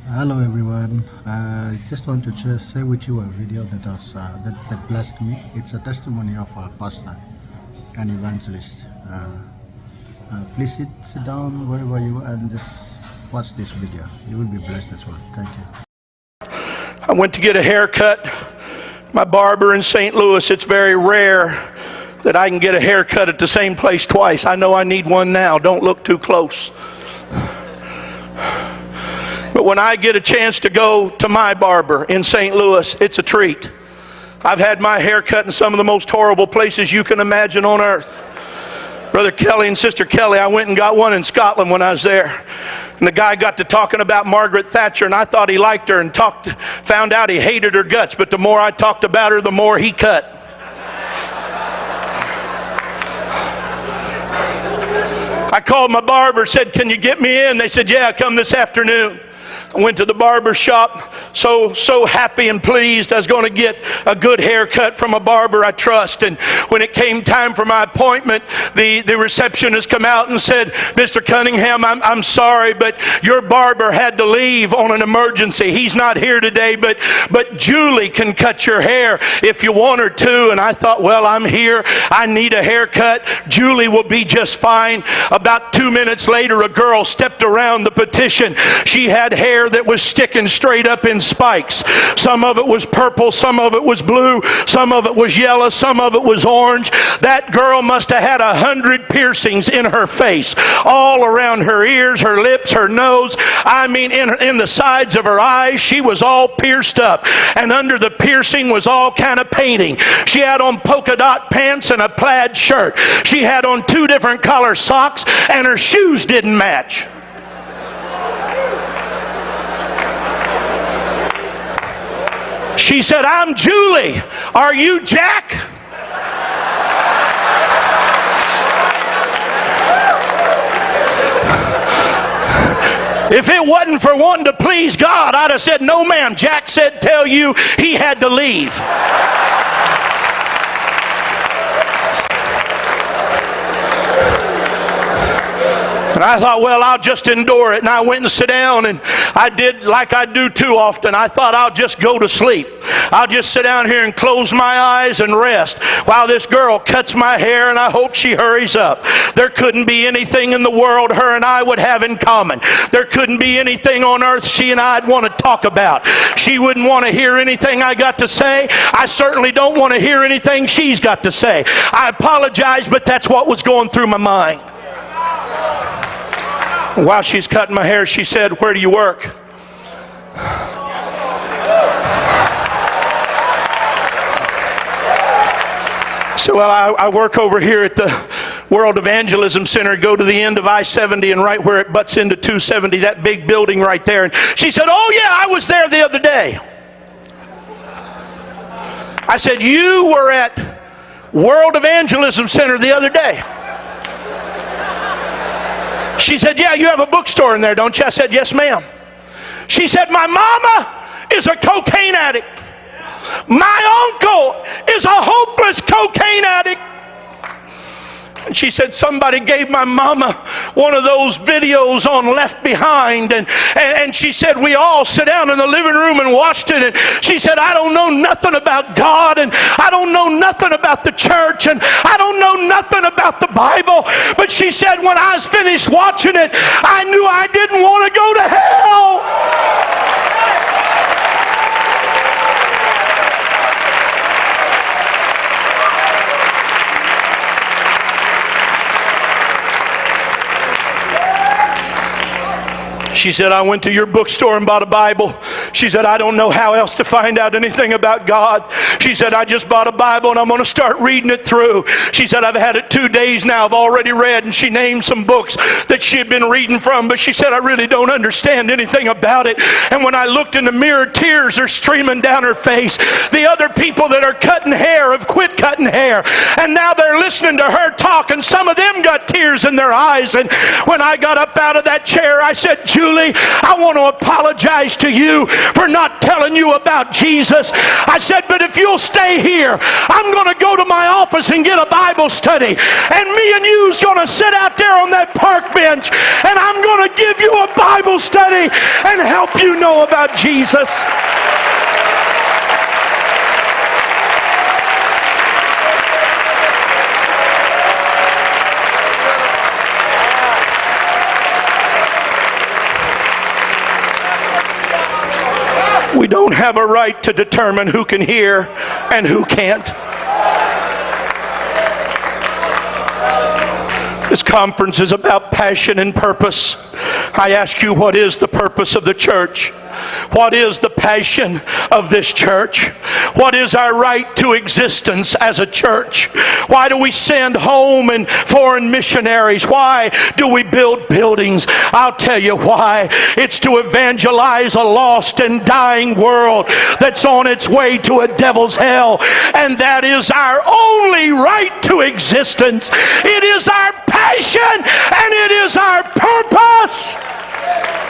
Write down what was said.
Hello everyone. I just want to share with you a video that blessed me. It's a testimony of a pastor and evangelist. Please sit down wherever you are and just watch this video. You will be blessed as well. Thank you. I went to get a haircut. My barber in St. Louis, it's very rare that I can get a haircut at the same place twice. I know I need one now. Don't look too close. But when I get a chance to go to my barber in St. Louis, it's a treat. I've had my hair cut in some of the most horrible places you can imagine on earth. Brother Kelly and Sister Kelly, I went and got one in Scotland when I was there. And the guy got to talking about Margaret Thatcher, and I thought he liked her, and found out he hated her guts. But the more I talked about her, the more he cut. I called my barber, said, "Can you get me in?" They said, "Yeah, come this afternoon." I went to the barber shop, so happy and pleased I was going to get a good haircut from a barber I trust. And when it came time for my appointment, the receptionist come out and said, "Mr. Cunningham, I'm sorry, but your barber had to leave on an emergency. He's not here today, but Julie can cut your hair if you want her to." And I thought, well, I'm here. I need a haircut. Julie will be just fine. About 2 minutes later, a girl stepped around the petition. She had hair that was sticking straight up in spikes. Some of it was purple, some of it was blue, some of it was yellow, some of it was orange. That girl must have had 100 piercings in her face, all around her ears, her lips, her nose. I mean, in the sides of her eyes, she was all pierced up. And under the piercing was all kind of painting. She had on polka dot pants and a plaid shirt. She had on 2 different color socks, and her shoes didn't match. She said, "I'm Julie. Are you Jack?" If it wasn't for wanting to please God, I'd have said, "No, ma'am. Jack said tell you he had to leave." And I thought, well, I'll just endure it. And I went and sat down, and I did like I do too often. I thought I'll just go to sleep. I'll just sit down here and close my eyes and rest while this girl cuts my hair, and I hope she hurries up. There couldn't be anything in the world her and I would have in common. There couldn't be anything on earth she and I'd want to talk about. She wouldn't want to hear anything I got to say. I certainly don't want to hear anything she's got to say. I apologize, but that's what was going through my mind. While she's cutting my hair, she said, "Where do you work?" So, well, I work over here at the World Evangelism Center. Go to the end of I-70 and right where it butts into 270, that big building right there. And she said, "Oh yeah, I was there the other day." I said, "You were at World Evangelism Center the other day?" She said, "Yeah, you have a bookstore in there, don't you?" I said, "Yes, ma'am." She said, "My mama is a cocaine addict. My uncle is a hopeless cocaine addict." And she said, "Somebody gave my mama one of those videos on Left Behind." And she said, "We all sat down in the living room and watched it." And she said, "I don't know nothing about God, and I don't know nothing about the church, and I don't know nothing about the Bible." But she said, "When I was finished watching it, I knew I didn't want to go to hell." She said, "I went to your bookstore and bought a Bible." She said, "I don't know how else to find out anything about God." She said, "I just bought a Bible and I'm going to start reading it through." She said, "I've had it 2 days now. I've already read." And she named some books that she had been reading from. But she said, "I really don't understand anything about it." And when I looked in the mirror, tears are streaming down her face. The other people that are cutting hair have quit cutting hair. And now they're listening to her talk, and some of them got tears in their eyes. And when I got up out of that chair, I said, "Julie, I want to apologize to you for not telling you about Jesus." I said, "But if you'll stay here, I'm going to go to my office and get a Bible study. And me and you's going to sit out there on that park bench, and I'm going to give you a Bible study and help you know know about Jesus. We don't have a right to determine who can hear and who can't. This conference is about passion and purpose. I ask you, what is the purpose of the church? What is the passion of this church? What is our right to existence as a church? Why do we send home and foreign missionaries? Why do we build buildings? I'll tell you why. It's to evangelize a lost and dying world that's on its way to a devil's hell. And that is our only right to existence. It is our passion and it is our purpose.